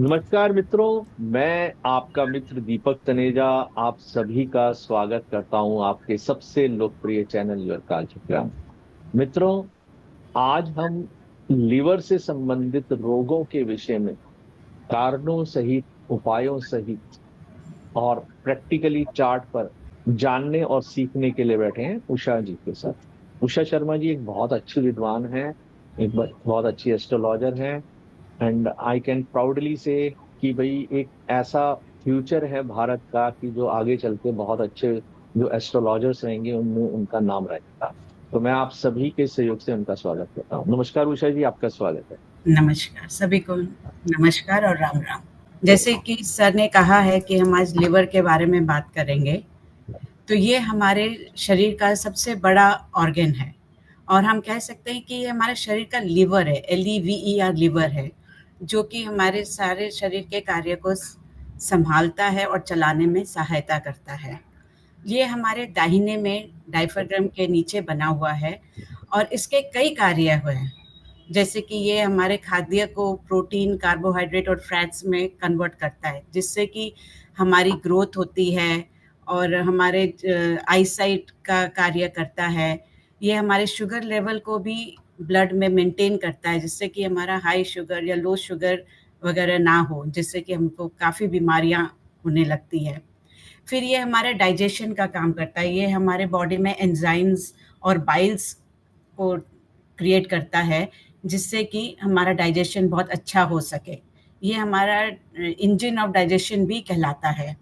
नमस्कार मित्रों। मैं आपका मित्र दीपक तनेजा आप सभी का स्वागत करता हूं आपके सबसे लोकप्रिय चैनल योर कार्यक्रम। मित्रों, आज हम लीवर से संबंधित रोगों के विषय में कारणों सहित, उपायों सहित और प्रैक्टिकली चार्ट पर जानने और सीखने के लिए बैठे हैं उषा जी के साथ। उषा शर्मा जी एक बहुत अच्छी विद्वान है, एक बहुत अच्छी एस्ट्रोलॉजर है। एंड आई कैन प्राउडली से कि भाई एक ऐसा फ्यूचर है भारत का कि जो आगे चल के बहुत अच्छे जो एस्ट्रोलॉजर्स रहेंगे उनमें उनका नाम रहेगा। तो मैं आप सभी के सहयोग से उनका स्वागत करता हूँ। नमस्कार उषा जी, आपका स्वागत है। नमस्कार सभी को। नमस्कार और राम राम। जैसे कि सर ने कहा है कि हम आज लिवर के बारे में बात करेंगे, तो ये हमारे शरीर का सबसे बड़ा ऑर्गन है और हम कह सकते हैं कि ये हमारे शरीर का लीवर है, LEVER लीवर है, जो कि हमारे सारे शरीर के कार्य को संभालता है और चलाने में सहायता करता है। ये हमारे दाहिने में डायफ्राम के नीचे बना हुआ है और इसके कई कार्य हुए हैं। जैसे कि ये हमारे खाद्य को प्रोटीन, कार्बोहाइड्रेट और फैट्स में कन्वर्ट करता है, जिससे कि हमारी ग्रोथ होती है और हमारे आईसाइट का कार्य करता है। ये हमारे शुगर लेवल को भी ब्लड में मेंटेन करता है, जिससे कि हमारा हाई शुगर या लो शुगर वगैरह ना हो, जिससे कि हमको काफ़ी बीमारियां होने लगती है। फिर ये हमारे डाइजेशन का काम करता है। ये हमारे बॉडी में एंजाइम्स और बाइल्स को क्रिएट करता है, जिससे कि हमारा डाइजेशन बहुत अच्छा हो सके। ये हमारा इंजन ऑफ डाइजेशन भी कहलाता है।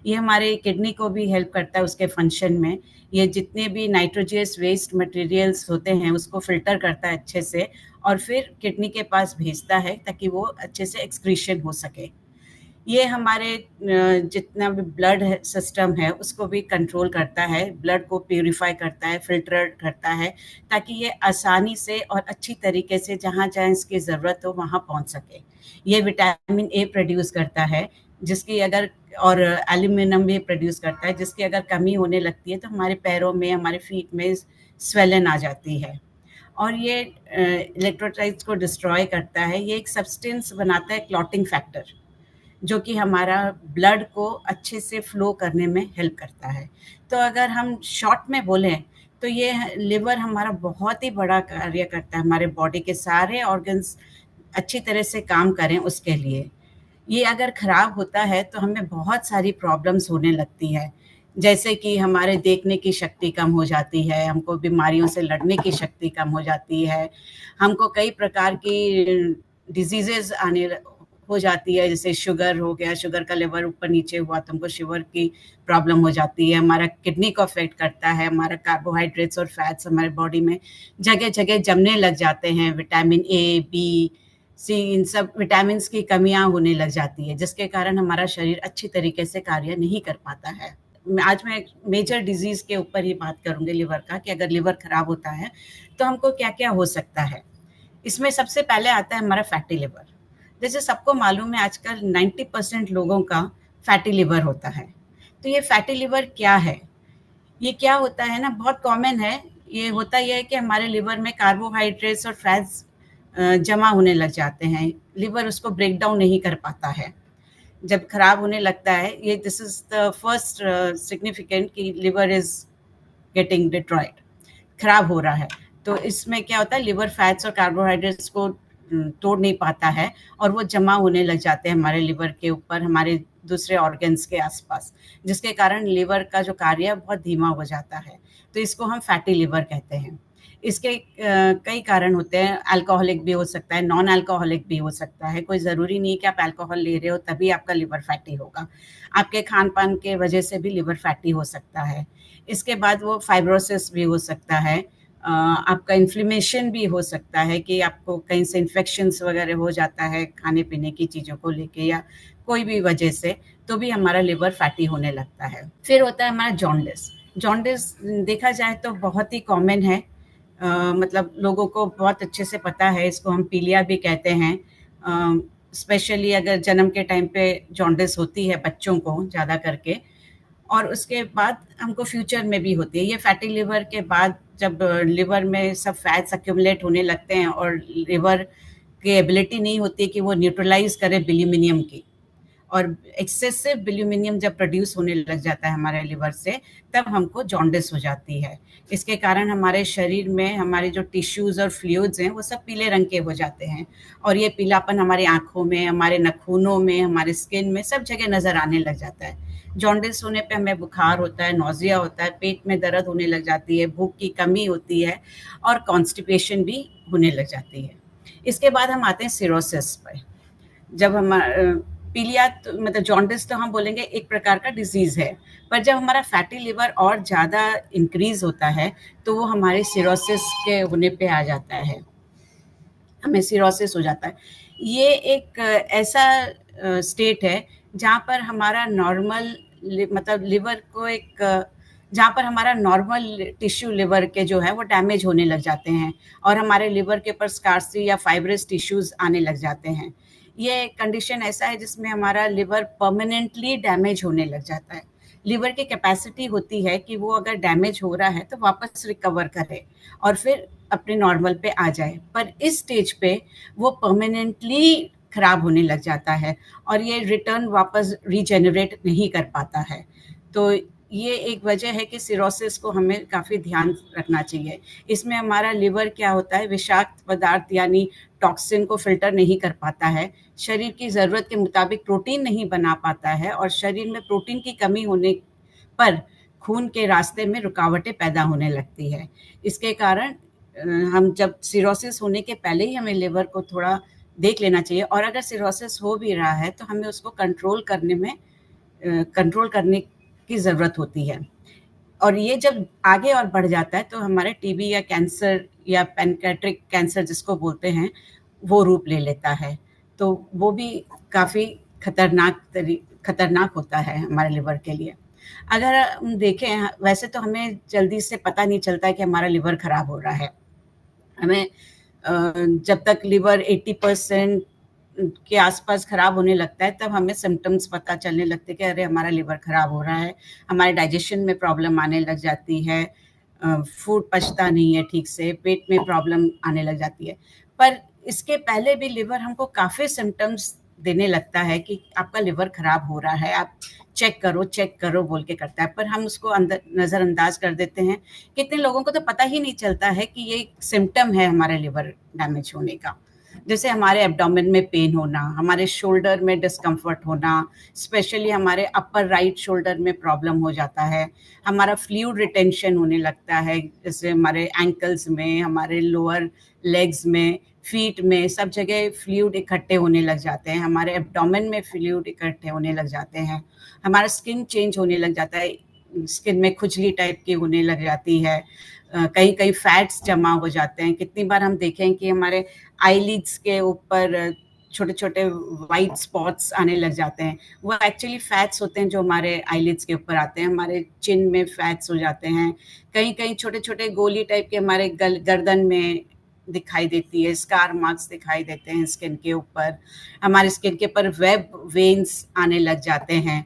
ये हमारे किडनी को भी हेल्प करता है उसके फंक्शन में। ये जितने भी नाइट्रोजियस वेस्ट मटेरियल्स होते हैं उसको फिल्टर करता है अच्छे से और फिर किडनी के पास भेजता है ताकि वो अच्छे से एक्सक्रीशन हो सके। ये हमारे जितना भी ब्लड सिस्टम है उसको भी कंट्रोल करता है, ब्लड को प्यूरिफाई करता है, फिल्टर करता है, ताकि ये आसानी से और अच्छी तरीके से जहाँ जहाँ इसकी ज़रूरत हो वहाँ पहुँच सके। ये विटामिन ए प्रोड्यूस करता है, जिसकी अगर और एल्यूमिनियम भी प्रोड्यूस करता है, जिसकी अगर कमी होने लगती है तो हमारे पैरों में, हमारे फीट में स्वेलन आ जाती है। और ये इलेक्ट्रोलाइट्स को डिस्ट्रॉय करता है। ये एक सब्सटेंस बनाता है, क्लॉटिंग फैक्टर, जो कि हमारा ब्लड को अच्छे से फ्लो करने में हेल्प करता है। तो अगर हम शॉर्ट में बोलें तो ये लिवर हमारा बहुत ही बड़ा कार्य करता है, हमारे बॉडी के सारे ऑर्गन्स अच्छी तरह से काम करें उसके लिए। ये अगर खराब होता है तो हमें बहुत सारी प्रॉब्लम्स होने लगती है, जैसे कि हमारे देखने की शक्ति कम हो जाती है, हमको बीमारियों से लड़ने की शक्ति कम हो जाती है, हमको कई प्रकार की डिजीजेस आने हो जाती है, जैसे शुगर हो गया, शुगर का लेवल ऊपर नीचे हुआ तो हमको शुगर की प्रॉब्लम हो जाती है, हमारा किडनी को अफेक्ट करता है, हमारा कार्बोहाइड्रेट्स और फैट्स हमारे बॉडी में जगह जगह जमने लग जाते हैं, विटामिन ए, बी, सी, इन सब विटामिन की कमियां होने लग जाती है, जिसके कारण हमारा शरीर अच्छी तरीके से कार्य नहीं कर पाता है। आज मैं मेजर डिजीज के ऊपर ही बात करूंगी, लिवर का, कि अगर लिवर खराब होता है तो हमको क्या क्या हो सकता है। इसमें सबसे पहले आता है हमारा फैटी लिवर। जैसे सबको मालूम है आजकल 90% लोगों का फैटी लिवर होता है। तो ये फैटी लिवर क्या है? ये क्या होता है ना, बहुत कॉमन है। ये होता ये है कि हमारे लिवर में कार्बोहाइड्रेट्स और फैट्स जमा होने लग जाते हैं। लिवर उसको ब्रेक डाउन नहीं कर पाता है। जब खराब होने लगता है, ये this is the first significant कि लिवर इज गेटिंग डिट्रॉयड, खराब हो रहा है। तो इसमें क्या होता है, लिवर फैट्स और कार्बोहाइड्रेट्स को तोड़ नहीं पाता है और वो जमा होने लग जाते हैं हमारे लिवर के ऊपर, हमारे दूसरे ऑर्गन्स के आसपास, जिसके कारण लिवर का जो कार्य है बहुत धीमा हो जाता है। तो इसको हम फैटी लिवर कहते हैं। इसके कई कारण होते हैं, अल्कोहलिक भी हो सकता है, नॉन अल्कोहलिक भी हो सकता है। कोई ज़रूरी नहीं कि आप अल्कोहल ले रहे हो तभी आपका लिवर फैटी होगा। आपके खान पान के वजह से भी लिवर फैटी हो सकता है। इसके बाद वो फाइब्रोसिस भी हो सकता है, आपका इन्फ्लेमेशन भी हो सकता है कि आपको कहीं से इन्फेक्शंस वगैरह हो जाता है खाने पीने की चीज़ों को लेके या कोई भी वजह से, तो भी हमारा लिवर फैटी होने लगता है। फिर होता है हमारा जॉन्डिस। जॉन्डिस देखा जाए तो बहुत ही कॉमन है, मतलब लोगों को बहुत अच्छे से पता है, इसको हम पीलिया भी कहते हैं। स्पेशली अगर जन्म के टाइम पे जॉन्डिस होती है बच्चों को ज़्यादा करके, और उसके बाद हमको फ्यूचर में भी होती है। ये फैटी लिवर के बाद जब लिवर में सब फैट्स अक्यूमुलेट होने लगते हैं और लिवर की एबिलिटी नहीं होती है कि वो न्यूट्रलाइज करे बिल्यूमिनियम की, और एक्सेसिव बिल्यूमिनियम जब प्रोड्यूस होने लग जाता है हमारे लिवर से, तब हमको जॉन्डिस हो जाती है। इसके कारण हमारे शरीर में हमारे जो टिश्यूज और फ्लूइड्स हैं वो सब पीले रंग के हो जाते हैं, और ये पीलापन हमारी आंखों में, हमारे नाखूनों में, हमारे स्किन में, सब जगह नजर आने लग जाता है। जॉन्डिस होने पे हमें बुखार होता है, नौजिया होता है, पेट में दर्द होने लग जाती है, भूख की कमी होती है, और कॉन्स्टिपेशन भी होने लग जाती है। इसके बाद हम आते हैं सिरोसिस पर। जब हम पीलिया मतलब जॉन्डिस तो हम बोलेंगे एक प्रकार का डिजीज है, पर जब हमारा फैटी लिवर और ज़्यादा इंक्रीज होता है तो वो हमारे सिरोसिस के होने पे आ जाता है, हमें सिरोसिस हो जाता है। ये एक ऐसा स्टेट है जहाँ पर हमारा नॉर्मल मतलब लिवर को एक जहाँ पर हमारा नॉर्मल टिश्यू लिवर के जो है वो डैमेज होने लग जाते हैं, और हमारे लिवर के ऊपर स्कार्सी या फाइब्रस टिश्यूज आने लग जाते हैं। ये कंडीशन ऐसा है जिसमें हमारा लिवर परमानेंटली डैमेज होने लग जाता है। लिवर की कैपेसिटी होती है कि वो अगर डैमेज हो रहा है तो वापस रिकवर करे और फिर अपने नॉर्मल पे आ जाए, पर इस स्टेज पे वो परमानेंटली खराब होने लग जाता है और ये रिटर्न वापस रीजेनरेट नहीं कर पाता है। तो ये एक वजह है कि सिरोसिस को हमें काफ़ी ध्यान रखना चाहिए। इसमें हमारा लिवर क्या होता है, विषाक्त पदार्थ यानी टॉक्सिन को फ़िल्टर नहीं कर पाता है, शरीर की ज़रूरत के मुताबिक प्रोटीन नहीं बना पाता है, और शरीर में प्रोटीन की कमी होने पर खून के रास्ते में रुकावटें पैदा होने लगती है। इसके कारण हम जब सिरोसिस होने के पहले ही हमें लिवर को थोड़ा देख लेना चाहिए, और अगर सिरोसिस हो भी रहा है तो हमें उसको कंट्रोल करने की ज़रूरत होती है। और ये जब आगे और बढ़ जाता है तो हमारे टीबी या कैंसर या पैनक्रियाटिक कैंसर जिसको बोलते हैं, वो रूप ले लेता है। तो वो भी काफ़ी खतरनाक होता है हमारे लिवर के लिए। अगर हम देखें, वैसे तो हमें जल्दी से पता नहीं चलता है कि हमारा लिवर खराब हो रहा है। हमें जब तक लिवर 80% के आसपास खराब होने लगता है तब हमें सिम्टम्स पता चलने लगते हैं कि अरे हमारा लिवर खराब हो रहा है, हमारे डाइजेशन में प्रॉब्लम आने लग जाती है, फूड पचता नहीं है ठीक से, पेट में प्रॉब्लम आने लग जाती है। पर इसके पहले भी लिवर हमको काफ़ी सिम्टम्स देने लगता है कि आपका लिवर खराब हो रहा है, आप चेक करो बोल के करता है, पर हम उसको अंदर नज़रअंदाज कर देते हैं। कितने लोगों को तो पता ही नहीं चलता है कि ये सिम्टम है हमारे लिवर डैमेज होने का। जैसे हमारे एब्डोमेन में पेन होना, हमारे शोल्डर में डिस्कम्फर्ट होना, स्पेशली हमारे अपर राइट शोल्डर में प्रॉब्लम हो जाता है, हमारा फ्लूइड रिटेंशन होने लगता है, जैसे हमारे एंकल्स में, हमारे लोअर लेग्स में, फीट में, सब जगह फ्लूइड इकट्ठे होने लग जाते हैं, हमारे एब्डोमेन में फ्लूइड इकट्ठे होने लग जाते हैं, हमारा स्किन चेंज होने लग जाता है, स्किन में खुजली टाइप की होने लग जाती है, कहीं कहीं फैट्स जमा हो जाते हैं। कितनी बार हम देखें कि हमारे आईलिड्स के ऊपर छोटे छोटे वाइट स्पॉट्स आने लग जाते हैं, वो एक्चुअली फैट्स होते हैं जो हमारे आईलिड्स के ऊपर आते हैं, हमारे चिन में फैट्स हो जाते हैं, कहीं कहीं छोटे छोटे गोली टाइप के हमारे गर्दन में दिखाई देती है, स्कार मार्क्स दिखाई देते हैं स्किन के ऊपर, हमारे स्किन के ऊपर वेब वेन्स आने लग जाते हैं।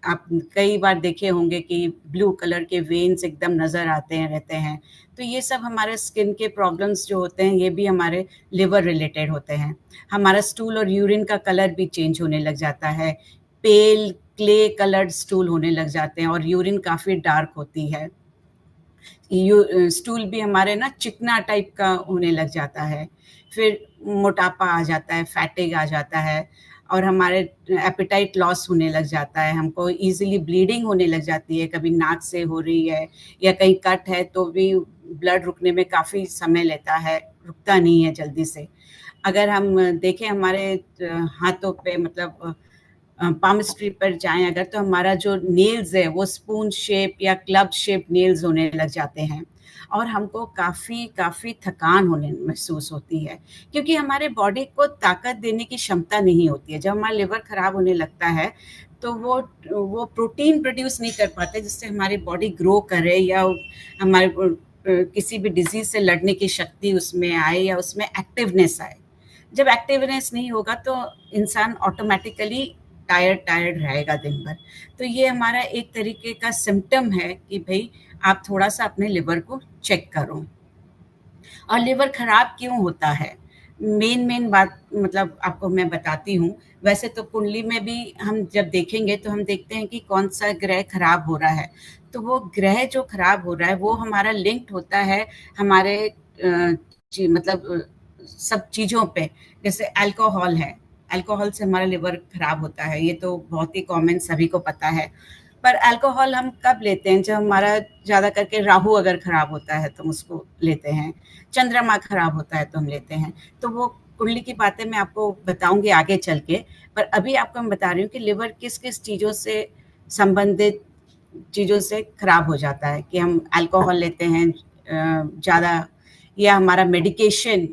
आप कई बार देखे होंगे कि ब्लू कलर के वेन्स एकदम नज़र आते हैं रहते हैं। तो ये सब हमारे स्किन के प्रॉब्लम्स जो होते हैं ये भी हमारे लिवर रिलेटेड होते हैं। हमारा स्टूल और यूरिन का कलर भी चेंज होने लग जाता है, पेल क्ले कलर्ड स्टूल होने लग जाते हैं और यूरिन काफ़ी डार्क होती है। स्टूल भी हमारे ना चिकना टाइप का होने लग जाता है, फिर मोटापा आ जाता है, फैटिग आ जाता है, और हमारे एपेटाइट लॉस होने लग जाता है, हमको इजीली ब्लीडिंग होने लग जाती है, कभी नाक से हो रही है या कहीं कट है तो भी ब्लड रुकने में काफ़ी समय लेता है, रुकता नहीं है जल्दी से। अगर हम देखें हमारे हाथों पे मतलब पाम स्ट्रीट पर जाएं अगर, तो हमारा जो नेल्स है वो स्पून शेप या क्लब शेप नेल्स होने लग जाते हैं, और हमको काफ़ी काफ़ी थकान होने महसूस होती है, क्योंकि हमारे बॉडी को ताकत देने की क्षमता नहीं होती है। जब हमारा लिवर खराब होने लगता है तो वो प्रोटीन प्रोड्यूस नहीं कर पाते जिससे हमारी बॉडी ग्रो करे या हमारे किसी भी डिजीज से लड़ने की शक्ति उसमें आए या उसमें एक्टिवनेस आए। जब एक्टिवनेस नहीं होगा तो इंसान ऑटोमेटिकली टायर्ड रहेगा दिन भर। तो ये हमारा एक तरीके का सिम्टम है कि भाई आप थोड़ा सा अपने लिवर को चेक करो। और लिवर खराब क्यों होता है? मेन बात मतलब आपको मैं बताती हूँ। वैसे तो कुंडली में भी हम जब देखेंगे तो हम देखते हैं कि कौन-सा ग्रह खराब हो रहा है। तो वो ग्रह जो खराब हो रहा है वो हमारा लिंक्ड होता है हमारे मतलब सब चीज़ों पे। जैसे अल्कोहल है, अल्कोहल से हमारा लिवर खराब होता है, ये तो बहुत ही कॉमन सभी को पता है। पर अल्कोहल हम कब लेते हैं? जब हमारा ज़्यादा करके राहु अगर खराब होता है तो हम उसको लेते हैं, चंद्रमा खराब होता है तो हम लेते हैं। तो वो कुंडली की बातें मैं आपको बताऊँगी आगे चल के, पर अभी आपको मैं बता रही हूँ कि लिवर किस-किस चीज़ों से संबंधित चीज़ों से खराब हो जाता है कि हम अल्कोहल लेते हैं ज़्यादा, या हमारा मेडिकेशन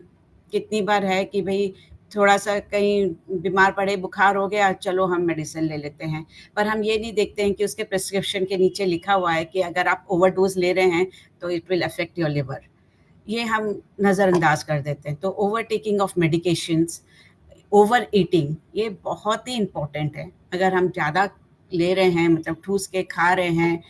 कितनी बार है कि भई थोड़ा-सा कहीं बीमार पड़े, बुखार हो गया, चलो हम मेडिसिन ले लेते हैं। पर हम ये नहीं देखते हैं कि उसके प्रिस्क्रिप्शन के नीचे लिखा हुआ है कि अगर आप ओवरडोज़ ले रहे हैं, तो it will affect your liver. ये हम नज़रअंदाज कर देते हैं। तो overtaking of medications, over eating, ये बहुत ही इम्पोर्टेंट है। अगर हम ज़्यादा ले रहे हैं, मतलब ठूस के खा रहे हैं,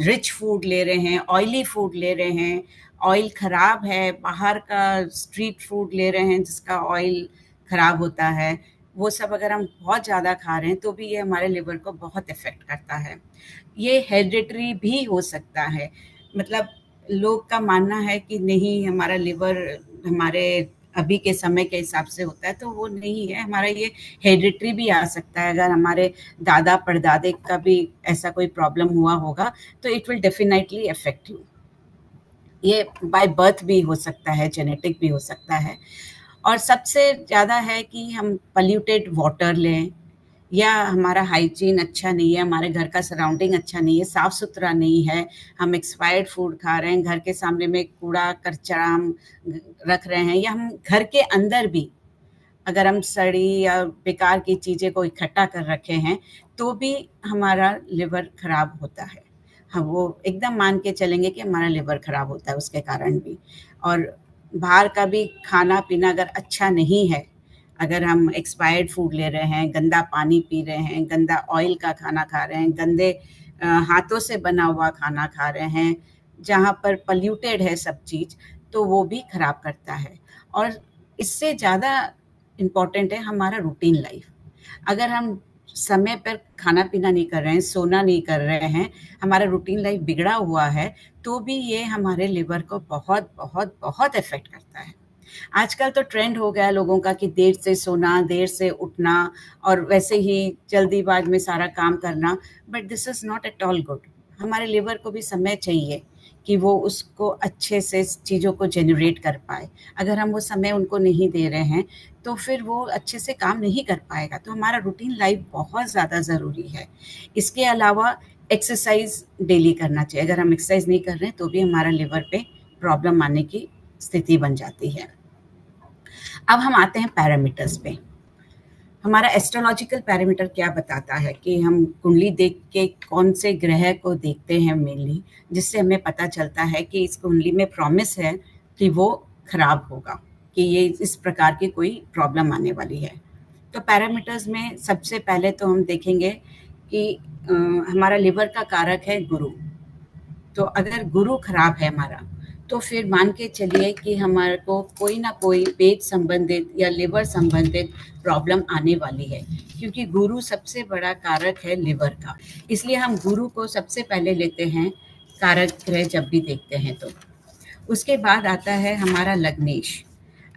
रिच फूड ले रहे हैं, ऑयली फूड ले रहे हैं, ऑयल खराब है, बाहर का स्ट्रीट फूड ले रहे हैं जिसका ऑयल खराब होता है, वो सब अगर हम बहुत ज़्यादा खा रहे हैं तो भी ये हमारे लिवर को बहुत इफ़ेक्ट करता है। ये हेरिडिटरी भी हो सकता है। मतलब लोग का मानना है कि नहीं, हमारा लिवर हमारे अभी के समय के हिसाब से होता है, तो वो नहीं है। हमारा ये हेरिडिटरी भी आ सकता है। अगर हमारे दादा परदादे का भी ऐसा कोई प्रॉब्लम हुआ होगा तो it will definitely affect you. ये बाय बर्थ भी हो सकता है, जेनेटिक भी हो सकता है। और सबसे ज़्यादा है कि हम पॉल्यूटेड वाटर लें, या हमारा हाइजीन अच्छा नहीं है, हमारे घर का सराउंडिंग अच्छा नहीं है, साफ सुथरा नहीं है, हम एक्सपायर्ड फूड खा रहे हैं, घर के सामने में कूड़ा कचरा हम रख रहे हैं, या हम घर के अंदर भी अगर हम सड़ी या बेकार की चीज़ें को इकट्ठा कर रखे हैं तो भी हमारा लिवर खराब होता है। हम वो एकदम मान के चलेंगे कि हमारा लिवर खराब होता है उसके कारण भी। और बाहर का भी खाना पीना अगर अच्छा नहीं है, अगर हम एक्सपायर्ड फूड ले रहे हैं, गंदा पानी पी रहे हैं, गंदा ऑयल का खाना खा रहे हैं, गंदे हाथों से बना हुआ खाना खा रहे हैं, जहाँ पर पॉल्यूटेड है सब चीज़, तो वो भी खराब करता है। और इससे ज़्यादा इम्पोर्टेंट है हमारा रूटीन लाइफ। अगर हम समय पर खाना पीना नहीं कर रहे हैं, सोना नहीं कर रहे हैं, हमारा रूटीन लाइफ बिगड़ा हुआ है, तो भी ये हमारे लिवर को बहुत बहुत बहुत इफ़ेक्ट करता है। आजकल तो ट्रेंड हो गया है लोगों का कि देर से सोना, देर से उठना और वैसे ही जल्दीबाज में सारा काम करना, but this is not at all good. हमारे लिवर को भी समय चाहिए कि वो उसको अच्छे से चीज़ों को जनरेट कर पाए। अगर हम वो समय उनको नहीं दे रहे हैं, तो फिर वो अच्छे से काम नहीं कर पाएगा। तो हमारा रूटीन लाइफ बहुत ज़्यादा ज़रूरी है। इसके अलावा एक्सरसाइज़ डेली करना चाहिए। अगर हम एक्सरसाइज़ नहीं कर रहे हैं, तो भी हमारा लिवर पे प्रॉब्लम आने की स्थिति बन जाती है। अब हम आते हैं पैरामीटर्स पे। हमारा एस्ट्रोलॉजिकल पैरामीटर क्या बताता है कि हम कुंडली देख के कौन से ग्रह को देखते हैं मेनली, जिससे हमें पता चलता है कि इस कुंडली में प्रॉमिस है कि वो खराब होगा, कि ये इस प्रकार की कोई प्रॉब्लम आने वाली है। तो पैरामीटर्स में सबसे पहले तो हम देखेंगे कि हमारा लिवर का कारक है गुरु। तो अगर गुरु खराब है हमारा, तो फिर मान के चलिए कि हमारे को कोई ना कोई पेट संबंधित या लिवर संबंधित प्रॉब्लम आने वाली है, क्योंकि गुरु सबसे बड़ा कारक है लिवर का। इसलिए हम गुरु को सबसे पहले लेते हैं कारक ग्रह जब भी देखते हैं तो। उसके बाद आता है हमारा लग्नेश।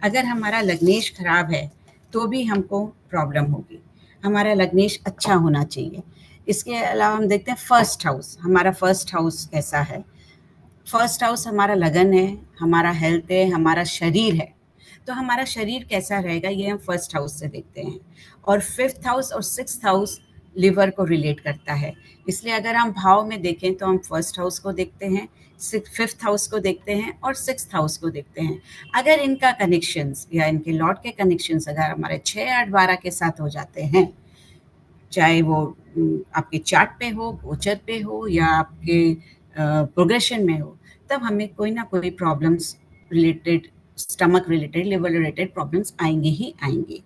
अगर हमारा लग्नेश खराब है तो भी हमको प्रॉब्लम होगी। हमारा लग्नेश अच्छा होना चाहिए। इसके अलावा हम देखते हैं फर्स्ट हाउस। हमारा फर्स्ट हाउस कैसा है? फर्स्ट हाउस हमारा लगन है, हमारा हेल्थ है, हमारा शरीर है। तो हमारा शरीर कैसा रहेगा ये हम फर्स्ट हाउस से देखते हैं। और फिफ्थ हाउस और सिक्स्थ हाउस लिवर को रिलेट करता है। इसलिए अगर हम भाव में देखें तो हम फर्स्ट हाउस को देखते हैं, फिफ्थ हाउस को देखते हैं और सिक्स्थ हाउस को देखते हैं। अगर इनका कनेक्शंस या इनके लॉर्ड के कनेक्शंस अगर हमारे 6, 8, 12 के साथ हो जाते हैं, चाहे वो आपके चार्ट पे हो, गोचर पे हो या आपके प्रोग्रेशन में हो, तब हमें कोई ना कोई problems related, stomach related, liver related problems आएंगे ही आएंगे।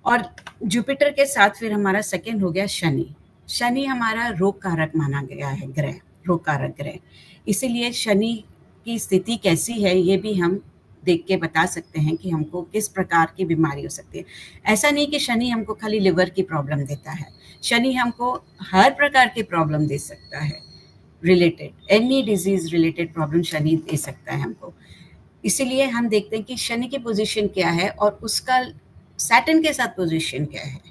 और जुपिटर के साथ फिर हमारा सेकंड हो गया शनि। शनि हमारा रोग कारक माना गया है ग्रह, रोग कारक ग्रह। इसीलिए शनि की स्थिति कैसी है ये भी हम देख के बता सकते हैं कि हमको किस प्रकार की बीमारी हो सकती है। ऐसा नहीं कि शनि हमको खाली लिवर की प्रॉब्लम देता है, शनि हमको हर प्रकार की प्रॉब्लम दे सकता है, related any disease related problem Shani दे सकता है हमको। इसीलिए हम देखते हैं कि शनि की पोजीशन क्या है और उसका सैटर्न के साथ पोजीशन क्या है।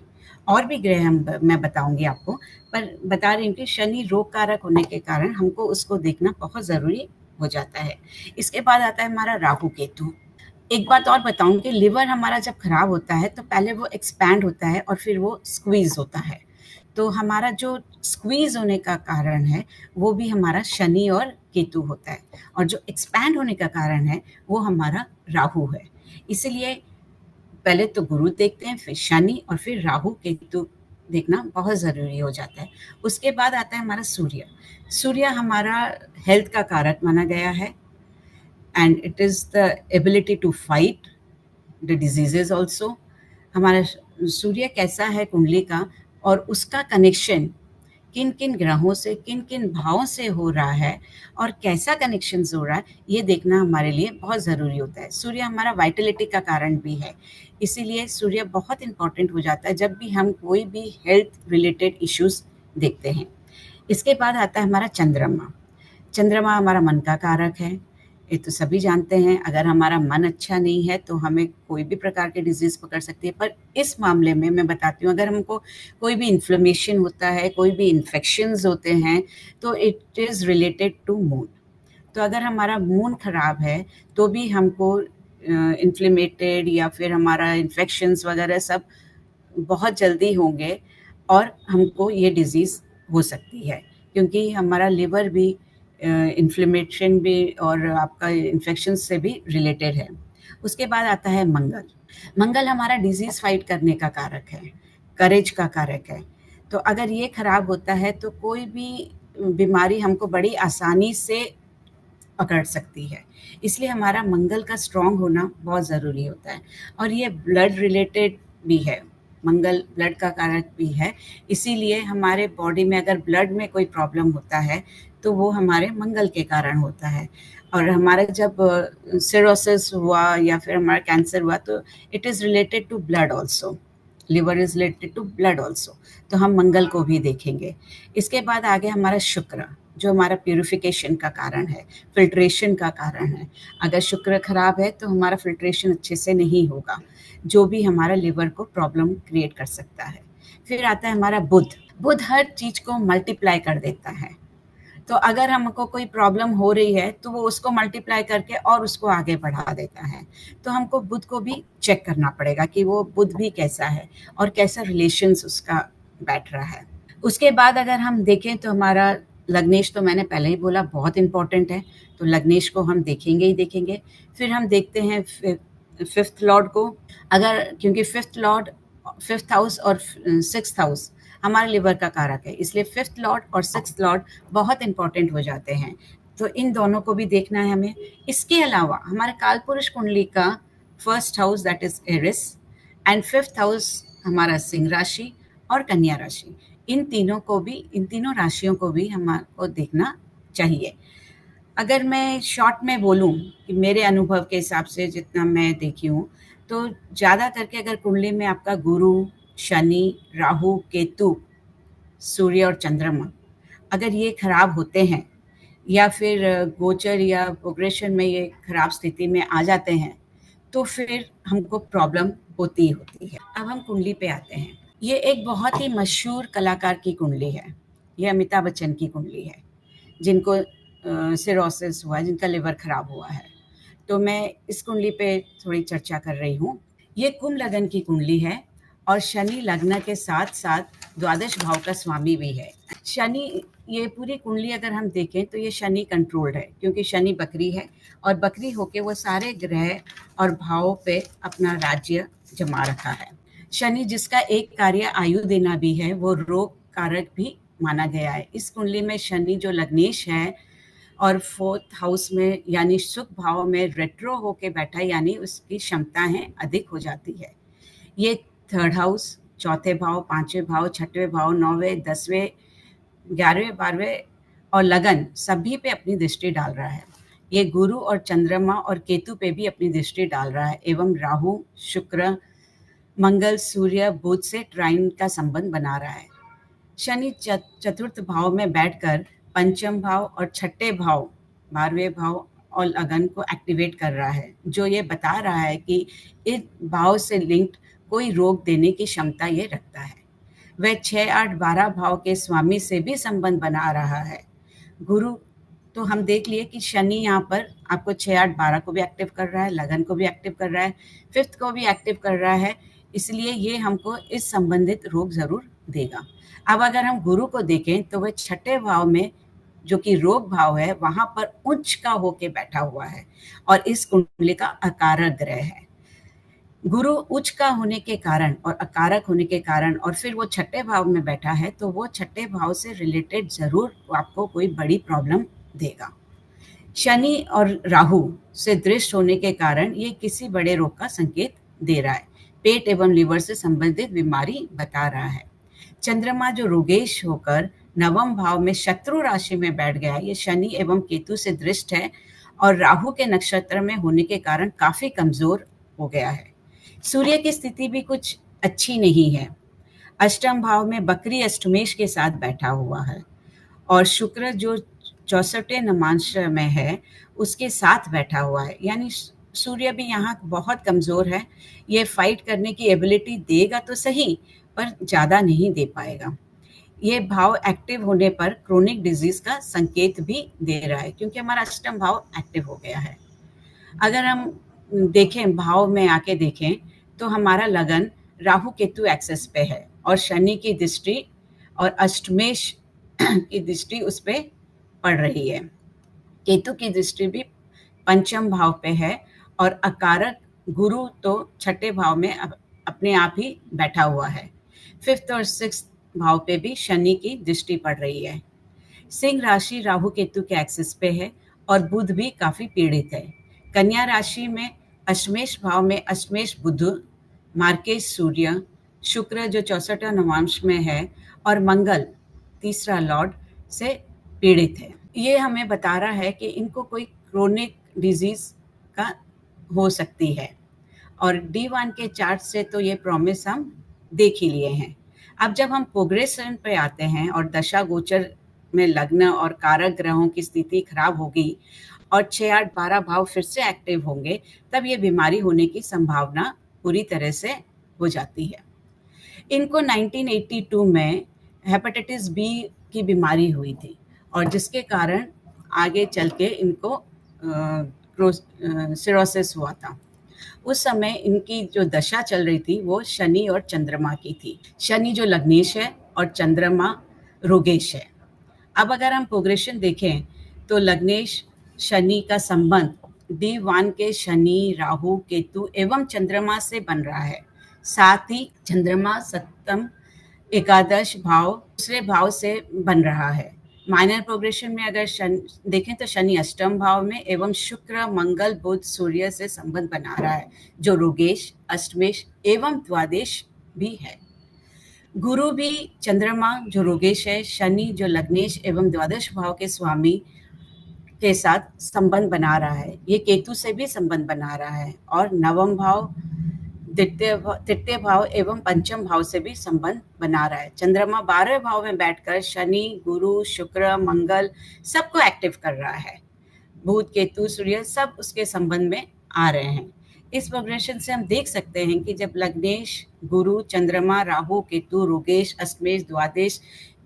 और भी ग्रह मैं बताऊंगी आपको, पर बता रही हूँ कि शनि रोग कारक होने के कारण हमको उसको देखना बहुत ज़रूरी हो जाता है। इसके बाद आता है हमारा राहु केतु। एक बात और बताऊं कि लिवर हमारा जब खराब होता है तो पहले वो एक्सपैंड होता है और फिर वो स्क्वीज होता है। तो हमारा जो स्क्वीज होने का कारण है वो भी हमारा शनि और केतु होता है, और जो एक्सपैंड होने का कारण है वो हमारा राहु है। इसलिए पहले तो गुरु देखते हैं, फिर शनि और फिर राहु केतु देखना बहुत ज़रूरी हो जाता है। उसके बाद आता है हमारा सूर्य। सूर्य हमारा हेल्थ का कारक माना गया है, and it is the ability to fight the diseases also. हमारा सूर्य कैसा है कुंडली का, और उसका कनेक्शन किन किन ग्रहों से किन किन भावों से हो रहा है और कैसा कनेक्शन हो रहा है, ये देखना हमारे लिए बहुत ज़रूरी होता है। सूर्य हमारा वाइटलिटी का कारण भी है, इसीलिए सूर्य बहुत इंपॉर्टेंट हो जाता है जब भी हम कोई भी हेल्थ रिलेटेड इश्यूज देखते हैं। इसके बाद आता है हमारा चंद्रमा। चंद्रमा हमारा मन का कारक है, ये तो सभी जानते हैं। अगर हमारा मन अच्छा नहीं है तो हमें कोई भी प्रकार की डिजीज़ पकड़ सकती है, पर इस मामले में मैं बताती हूँ, अगर हमको कोई भी इन्फ्लेमेशन होता है, कोई भी इन्फेक्शंस होते हैं, तो it is related to moon. तो अगर हमारा मून खराब है तो भी हमको इन्फ्लेमेटेड या फिर हमारा इन्फेक्शंस वगैरह सब बहुत जल्दी होंगे, और हमको ये डिज़ीज़ हो सकती है, क्योंकि हमारा लिवर भी इन्फ्लेमेशन भी और आपका इन्फेक्शन से भी रिलेटेड है। उसके बाद आता है मंगल। मंगल हमारा डिजीज़ फाइट करने का कारक है, करेज का कारक है। तो अगर ये खराब होता है तो कोई भी बीमारी हमको बड़ी आसानी से पकड़ सकती है। इसलिए हमारा मंगल का स्ट्रॉन्ग होना बहुत ज़रूरी होता है, और ये ब्लड रिलेटेड भी है। मंगल ब्लड का कारक भी है, इसीलिए हमारे बॉडी में अगर ब्लड में कोई प्रॉब्लम होता है तो वो हमारे मंगल के कारण होता है। और हमारा जब सिरोसिस हुआ या फिर हमारा कैंसर हुआ तो it is related to blood also, liver is related to blood also. तो हम मंगल को भी देखेंगे। इसके बाद आगे हमारा शुक्र, जो हमारा प्यूरिफिकेशन का कारण है, फिल्ट्रेशन का कारण है। अगर शुक्र खराब है तो हमारा फिल्ट्रेशन अच्छे से नहीं होगा, जो भी हमारा लिवर को प्रॉब्लम क्रिएट कर सकता है। फिर आता है हमारा बुध। बुध हर चीज़ को मल्टीप्लाई कर देता है, तो अगर हमको कोई प्रॉब्लम हो रही है तो वो उसको मल्टीप्लाई करके और उसको आगे बढ़ा देता है। तो हमको बुध को भी चेक करना पड़ेगा कि वो बुध भी कैसा है और कैसा रिलेशंस उसका बैठ रहा है। उसके बाद अगर हम देखें तो हमारा लग्नेश, तो मैंने पहले ही बोला बहुत इंपॉर्टेंट है, तो लग्नेश को हम देखेंगे ही देखेंगे। फिर हम देखते हैं फिफ्थ लॉर्ड को। अगर क्योंकि फिफ्थ लॉर्ड, फिफ्थ हाउस और सिक्स्थ हाउस हमारे लिवर का कारक है, इसलिए फिफ्थ लॉर्ड और सिक्स्थ लॉर्ड बहुत इंपॉर्टेंट हो जाते हैं। तो इन दोनों को भी देखना है हमें। इसके अलावा हमारे कालपुरुष कुंडली का first house that is Aries, and fifth house हमारा सिंह राशि और कन्या राशि, इन तीनों को भी, इन तीनों राशियों को भी हमको देखना चाहिए। अगर मैं शॉर्ट में बोलूं कि मेरे अनुभव के हिसाब से जितना मैं देखी हूँ, तो ज़्यादा करके अगर कुंडली में आपका गुरु, शनि, राहु, केतु, सूर्य और चंद्रमा अगर ये खराब होते हैं, या फिर गोचर या प्रोग्रेशन में ये खराब स्थिति में आ जाते हैं, तो फिर हमको प्रॉब्लम होती ही होती है। अब हम कुंडली पे आते हैं। ये एक बहुत ही मशहूर कलाकार की कुंडली है। ये अमिताभ बच्चन की कुंडली है, जिनको सिरोसिस हुआ है, जिनका लिवर खराब हुआ है। तो मैं इस कुंडली पे थोड़ी चर्चा कर रही हूँ। ये कुंभ लगन की कुंडली है, और शनि लग्न के साथ साथ द्वादश भाव का स्वामी भी है। शनि, ये पूरी कुंडली अगर हम देखें तो ये शनि कंट्रोल्ड है, क्योंकि शनि बकरी है, और बकरी होके वो सारे ग्रह और भावों पे अपना राज्य जमा रखा है। शनि जिसका एक कार्य आयु देना भी है, वो रोग कारक भी माना गया है। इस कुंडली में शनि जो लग्नेश है और फोर्थ हाउस में यानी सुख भाव में रेट्रो होके बैठा है, यानी उसकी क्षमताएं अधिक हो जाती है। ये थर्ड हाउस, चौथे भाव, पांचवें भाव, छठवें भाव, नौवें, 10वें, 11वें, 12वें और लगन सभी पे अपनी दृष्टि डाल रहा है। ये गुरु और चंद्रमा और केतु पे भी अपनी दृष्टि डाल रहा है एवं राहु, शुक्र, मंगल, सूर्य, बुध से ट्राइन का संबंध बना रहा है। शनि चतुर्थ भाव में बैठकर पंचम भाव और छठे भाव, 12वें भाव और लगन को एक्टिवेट कर रहा है, जो ये बता रहा है कि इस भाव से लिंक्ड कोई रोग देने की क्षमता ये रखता है। वह 6, 8, 12 भाव के स्वामी से भी संबंध बना रहा है। गुरु, तो हम देख लिए कि शनि यहाँ पर आपको 6, 8, 12 को भी एक्टिव कर रहा है, लगन को भी एक्टिव कर रहा है, फिफ्थ को भी एक्टिव कर रहा है, इसलिए ये हमको इस संबंधित रोग जरूर देगा। अब अगर हम गुरु को देखें तो वह छठे भाव में, जो कि रोग भाव है, वहां पर उच्च का होके बैठा हुआ है और इस कुंडली का अकारक ग्रह है। गुरु उच्च का होने के कारण और अकारक होने के कारण और फिर वो छठे भाव में बैठा है, तो वो छठे भाव से रिलेटेड जरूर आपको कोई बड़ी प्रॉब्लम देगा। शनि और राहु से दृष्ट होने के कारण ये किसी बड़े रोग का संकेत दे रहा है। पेट एवं लीवर से संबंधित बीमारी बता रहा है। चंद्रमा जो रोगेश होकर नवम भाव में शत्रु राशि में बैठ गया है, ये शनि एवं केतु से दृष्ट है और राहु के नक्षत्र में होने के कारण काफी कमजोर हो गया है। सूर्य की स्थिति भी कुछ अच्छी नहीं है। अष्टम भाव में बकरी अष्टमेश के साथ बैठा हुआ है और शुक्र जो 64 नमांश में है उसके साथ बैठा हुआ है, यानी सूर्य भी यहाँ बहुत कमजोर है। ये फाइट करने की एबिलिटी देगा तो सही, पर ज्यादा नहीं दे पाएगा। ये भाव एक्टिव होने पर क्रोनिक डिजीज का संकेत भी दे रहा है, क्योंकि हमारा अष्टम भाव एक्टिव हो गया है। अगर हम देखें, भाव में आके देखें, तो हमारा लगन राहु केतु एक्सेस पे है और शनि की दृष्टि और अष्टमेश की दृष्टि उस पे पड़ रही है। केतु की दृष्टि भी पंचम भाव पे है और अकारक गुरु तो छठे भाव में अपने आप ही बैठा हुआ है। फिफ्थ और सिक्स्थ भाव पे भी शनि की दृष्टि पड़ रही है। सिंह राशि राहु केतु के एक्सिस पे है और बुध भी काफी पीड़ित है। कन्या राशि में अश्मेश भाव में अश्मेश बुध, मार्केश सूर्य, शुक्र जो 64 नवांश में है और मंगल तीसरा लॉर्ड से पीड़ित है। ये हमें बता रहा है कि इनको कोई क्रोनिक डिजीज का हो सकती है और D1 के चार्ट से तो ये प्रॉमिस हम देख ही लिए हैं। अब जब हम प्रोग्रेशन पे आते हैं और दशा गोचर में लग्न और कारक ग्रहों की स्थिति खराब होगी और 6, 8, 12 भाव फिर से एक्टिव होंगे, तब ये बीमारी होने की संभावना पूरी तरह से हो जाती है। इनको 1982 में हेपेटाइटिस बी की बीमारी हुई थी और जिसके कारण आगे चल के इनको सिरोसिस हुआ था। उस समय इनकी जो दशा चल रही थी वो शनि और चंद्रमा की थी। शनि जो लग्नेश है और चंद्रमा रोगेश है। अब अगर हम प्रोग्रेशन देखें तो लग्नेश शनि का संबंध D1 के शनि, राहु, केतु एवं चंद्रमा से बन रहा है। साथ ही चंद्रमा सप्तम एकादश भाव दूसरे भाव से बन रहा है। माइनर प्रोग्रेशन में अगर देखें तो शनि अष्टम भाव में एवं शुक्र, मंगल, बुध, सूर्य से संबंध बना रहा है, जो रोगेश, अष्टमेश एवं द्वादश भी है। गुरु भी चंद्रमा जो रोगेश है, शनि जो लग्नेश एवं द्वादश भाव के स्वामी के साथ संबंध बना रहा है। ये केतु से भी संबंध बना रहा है और नवम भाव, तृतीय भाव एवं पंचम भाव से भी संबंध बना रहा है। चंद्रमा 12वें भाव में बैठकर शनि, गुरु, शुक्र, मंगल सबको एक्टिव कर रहा है। बुध, केतु, सूर्य सब उसके संबंध में आ रहे हैं। इस प्रोग्रेशन से हम देख सकते हैं कि जब लग्नेश, गुरु, चंद्रमा, राहु, केतु, रोगेश, अष्टमेश, द्वादश,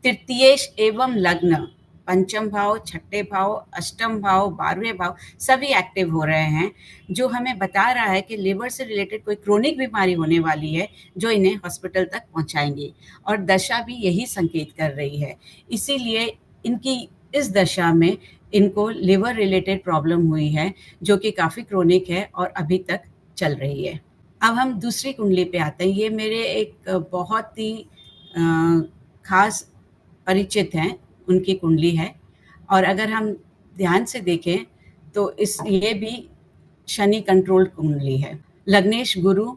तृतीयेश एवं लग्न, पंचम भाव, छठे भाव, अष्टम भाव, 12वें भाव सभी एक्टिव हो रहे हैं, जो हमें बता रहा है कि लिवर से रिलेटेड कोई क्रोनिक बीमारी होने वाली है जो इन्हें हॉस्पिटल तक पहुंचाएंगी और दशा भी यही संकेत कर रही है। इसीलिए इनकी इस दशा में इनको लिवर रिलेटेड प्रॉब्लम हुई है, जो कि काफ़ी क्रोनिक है और अभी तक चल रही है। अब हम दूसरी कुंडली पे आते हैं। ये मेरे एक बहुत ही खास परिचित हैं, उनकी कुंडली है और अगर हम ध्यान से देखें तो ये भी शनि कंट्रोल कुंडली है। लग्नेश गुरु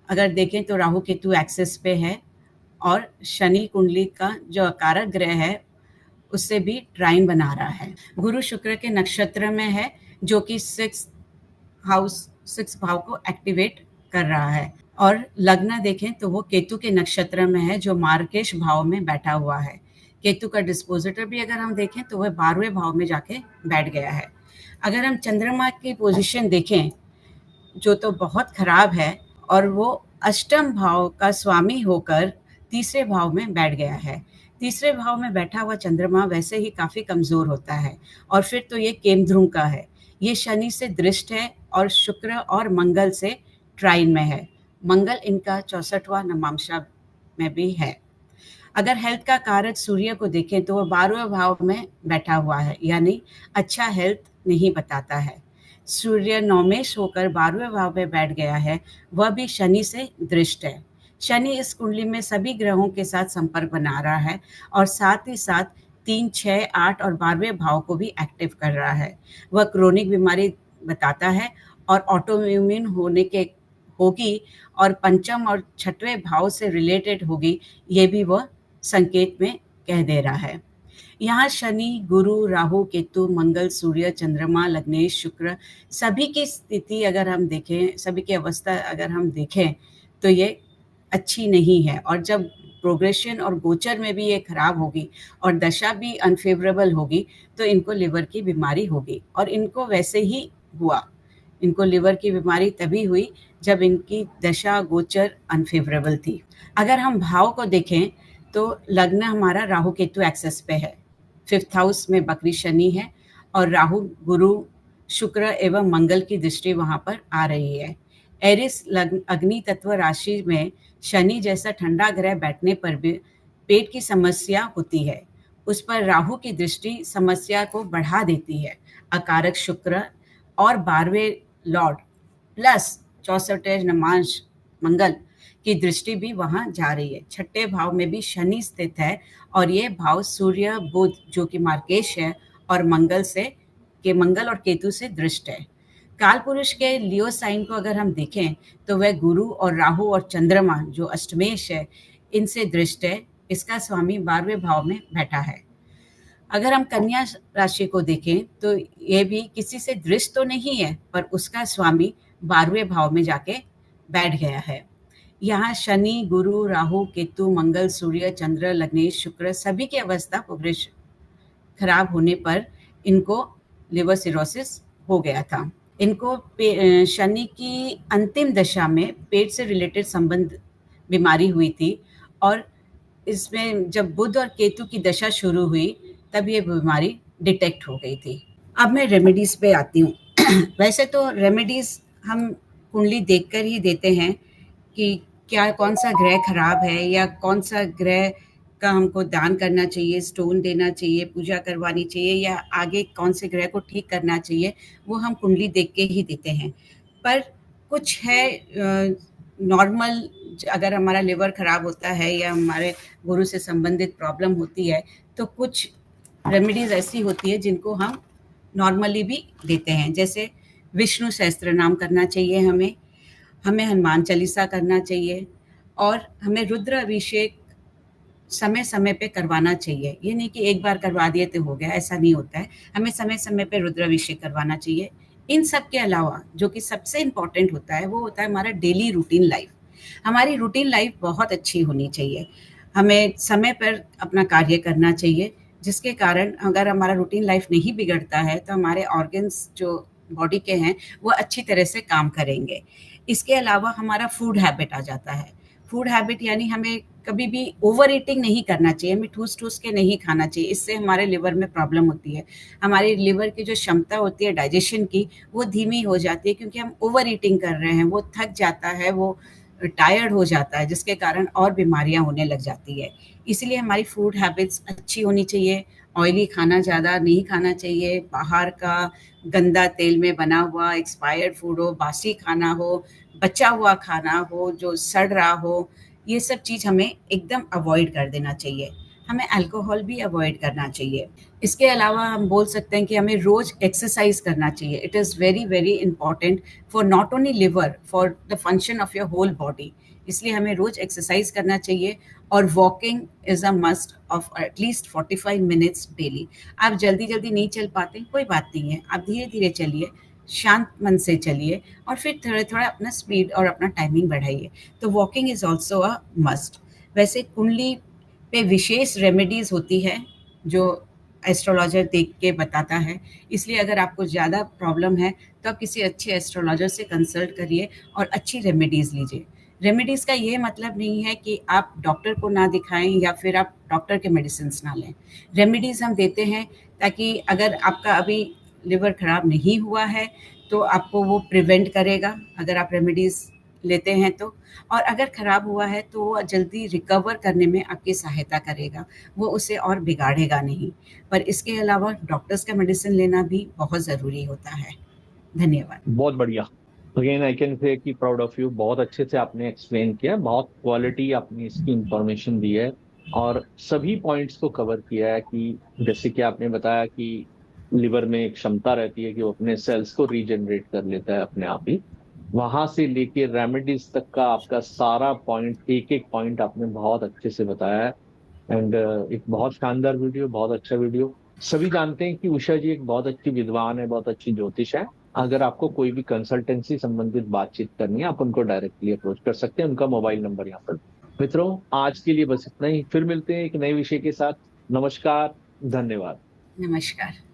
अगर देखें तो राहु केतु एक्सेस पे है और शनि कुंडली का जो कारक ग्रह है उससे भी ट्राइन बना रहा है। गुरु शुक्र के नक्षत्र में है, जो कि 6 भाव को एक्टिवेट कर रहा है। और लग्न देखें तो वो केतु के नक्षत्र में है, जो मार्केश भाव में बैठा हुआ है। केतु का डिस्पोजिटर भी अगर हम देखें तो वह 12वें भाव में जाके बैठ गया है। अगर हम चंद्रमा की पोजीशन देखें, जो तो बहुत खराब है, और वो अष्टम भाव का स्वामी होकर तीसरे भाव में बैठ गया है। तीसरे भाव में बैठा हुआ चंद्रमा वैसे ही काफी कमजोर होता है, और फिर तो ये केमध्रुव का है। ये शनि से दृष्ट है और शुक्र और मंगल से ट्राइन में है। मंगल इनका 64वां नमांशा में भी है। अगर हेल्थ का कारक सूर्य को देखें तो वह 12वें भाव में बैठा हुआ है, यानी अच्छा हेल्थ नहीं बताता है। सूर्य नौमेश होकर 12वें भाव में बैठ गया है, वह भी शनि से दृष्ट है। शनि इस कुंडली में सभी ग्रहों के साथ संपर्क बना रहा है, और साथ ही साथ 3, 6, 8 और 12वें भाव को भी एक्टिव कर रहा है। वह क्रोनिक बीमारी बताता है और ऑटोइम्यून होने के होगी, और पंचम और छठवें भाव से रिलेटेड होगी, ये भी वह संकेत में कह दे रहा है। यहाँ शनि, गुरु, राहु, केतु, मंगल, सूर्य, चंद्रमा, लग्नेश, शुक्र, सभी की स्थिति अगर हम देखें, सभी की अवस्था अगर हम देखें, तो ये अच्छी नहीं है। और जब प्रोग्रेशन और गोचर में भी ये खराब होगी और दशा भी अनफेवरेबल होगी, तो इनको लिवर की बीमारी होगी। और इनको वैसे ही हुआ। इनको लिवर की बीमारी तभी हुई जब इनकी दशा गोचर अनफेवरेबल थी। अगर हम भाव को देखें तो लग्न हमारा राहु केतु एक्सेस पे है। 5th हाउस में बकरी शनि है, और राहु, गुरु, शुक्र एवं मंगल की दृष्टि वहां पर आ रही है। एरिस लग्न अग्नि तत्व राशि में शनि जैसा ठंडा ग्रह बैठने पर भी पेट की समस्या होती है। उस पर राहु की दृष्टि समस्या को बढ़ा देती है। अकारक शुक्र और 12वें लॉर्ड प्लस 64 नमांश मंगल की दृष्टि भी वहां जा रही है। छठे भाव में भी शनि स्थित है, और ये भाव सूर्य, बुध जो कि मार्केश है, और मंगल और केतु से दृष्ट है। काल पुरुष के लियो साइन को अगर हम देखें तो वह गुरु और राहु और चंद्रमा जो अष्टमेश है, इनसे दृष्ट है। इसका स्वामी 12वें भाव में बैठा है। अगर हम कन्या राशि को देखें तो ये भी किसी से दृष्ट तो नहीं है, पर उसका स्वामी 12वें भाव में जाके बैठ गया है। यहाँ शनि, गुरु, राहु, केतु, मंगल, सूर्य, चंद्र, लग्नेश, शुक्र सभी की अवस्था प्रोग्रेस खराब होने पर इनको लिवर सिरोसिस हो गया था। इनको शनि की अंतिम दशा में पेट से रिलेटेड संबंध बीमारी हुई थी, और इसमें जब बुध और केतु की दशा शुरू हुई तब ये बीमारी डिटेक्ट हो गई थी। अब मैं रेमेडीज पे आती हूँ। वैसे तो रेमेडीज हम कुंडली देखकर ही देते हैं कि क्या कौन सा ग्रह खराब है, या कौन सा ग्रह का हमको दान करना चाहिए, स्टोन देना चाहिए, पूजा करवानी चाहिए, या आगे कौन से ग्रह को ठीक करना चाहिए, वो हम कुंडली देख के ही देते हैं। पर कुछ है नॉर्मल, अगर हमारा लिवर खराब होता है या हमारे गुरु से संबंधित प्रॉब्लम होती है, तो कुछ रेमेडीज ऐसी होती है जिनको हम नॉर्मली भी देते हैं। जैसे विष्णु सहस्त्र नाम करना चाहिए हमें हनुमान चालीसा करना चाहिए, और हमें रुद्र अभिषेक समय समय पे करवाना चाहिए। ये नहीं कि एक बार करवा दिए तो हो गया, ऐसा नहीं होता है। हमें समय समय पे रुद्र अभिषेक करवाना चाहिए। इन सब के अलावा जो कि सबसे इम्पोर्टेंट होता है, वो होता है हमारा डेली रूटीन लाइफ। हमारी रूटीन लाइफ बहुत अच्छी होनी चाहिए। हमें समय पर अपना कार्य करना चाहिए, जिसके कारण अगर हमारा रूटीन लाइफ नहीं बिगड़ता है तो हमारे ऑर्गन्स जो बॉडी के हैं वो अच्छी तरह से काम करेंगे। इसके अलावा हमारा फूड हैबिट आ जाता है। फूड हैबिट यानी हमें कभी भी ओवर ईटिंग नहीं करना चाहिए, हमें ठूस ठूस के नहीं खाना चाहिए। इससे हमारे लिवर में प्रॉब्लम होती है। हमारी लिवर की जो क्षमता होती है डाइजेशन की, वो धीमी हो जाती है, क्योंकि हम ओवर ईटिंग कर रहे हैं। वो थक जाता है, वो टायर्ड हो जाता है, जिसके कारण और बीमारियां होने लग जाती है। इसलिए हमारी फूड हैबिट्स अच्छी होनी चाहिए। ऑयली खाना ज़्यादा नहीं खाना चाहिए। बाहर का गंदा तेल में बना हुआ एक्सपायर्ड फूड हो, बासी खाना हो, बचा हुआ खाना हो जो सड़ रहा हो, ये सब चीज़ हमें एकदम अवॉइड कर देना चाहिए। हमें अल्कोहल भी अवॉइड करना चाहिए। इसके अलावा हम बोल सकते हैं कि हमें रोज़ एक्सरसाइज करना चाहिए। It is very very important for not only liver, for the function of your whole body. इसलिए हमें रोज़ एक्सरसाइज करना चाहिए और walking is a must of at least 45 minutes daily. आप जल्दी-जल्दी नहीं चल पाते, कोई बात नहीं है, आप धीरे-धीरे चलिए, शांत मन से चलिए और फिर थोड़ा-थोड़ा अपना स्पीड और अपना टाइमिंग बढ़ाइए। तो walking is also a must. वैसे कुंडली पे विशेष रेमेडीज़ होती है, जो एस्ट्रोलॉजर देख के बताता है, इसलिए अगर आपको ज़्यादा प्रॉब्लम है, तो आप किसी अच्छे एस्ट्रोलॉजर से कंसल्ट करिए और अच्छी रेमेडीज़ लीजिए। रेमेडीज़ का ये मतलब नहीं है कि आप डॉक्टर को ना दिखाएँ या फिर आप डॉक्टर के मेडिसिन्स ना लें। रेमेडीज़ हम देते हैं ताकि अगर आपका अभी लिवर खराब नहीं हुआ है, तो आपको वो प्रिवेंट करेगा, अगर आप रेमेडीज़ लेते हैं तो। और अगर खराब हुआ है, तो वो जल्दी रिकवर करने में आपकी सहायता करेगा, वो उसे और बिगाड़ेगा नहीं। पर इसके अलावा डॉक्टर्स का मेडिसिन लेना भी बहुत ज़रूरी होता है। धन्यवाद। बहुत बढ़िया। अगेन आई कैन से कि प्राउड ऑफ यू, बहुत अच्छे से आपने एक्सप्लेन किया, बहुत क्वालिटी आपने इसकी इंफॉर्मेशन दी है और सभी पॉइंट्स को कवर किया है कि जैसे कि आपने बताया कि लिवर में एक क्षमता रहती है कि वो अपने सेल्स को रीजनरेट कर लेता है अपने आप ही। वहां से लेके रेमेडीज तक का आपका सारा पॉइंट, एक एक पॉइंट आपने बहुत अच्छे से बताया है। एंड एक बहुत शानदार वीडियो, बहुत अच्छा वीडियो। सभी जानते हैं कि उषा जी एक बहुत अच्छी विद्वान है, बहुत अच्छी ज्योतिष है। अगर आपको कोई भी कंसल्टेंसी संबंधित बातचीत करनी है, आप उनको डायरेक्टली अप्रोच कर सकते हैं, उनका मोबाइल नंबर यहाँ पर। मित्रों, आज के लिए बस इतना ही, फिर मिलते हैं एक नए विषय के साथ। नमस्कार, धन्यवाद। नमस्कार।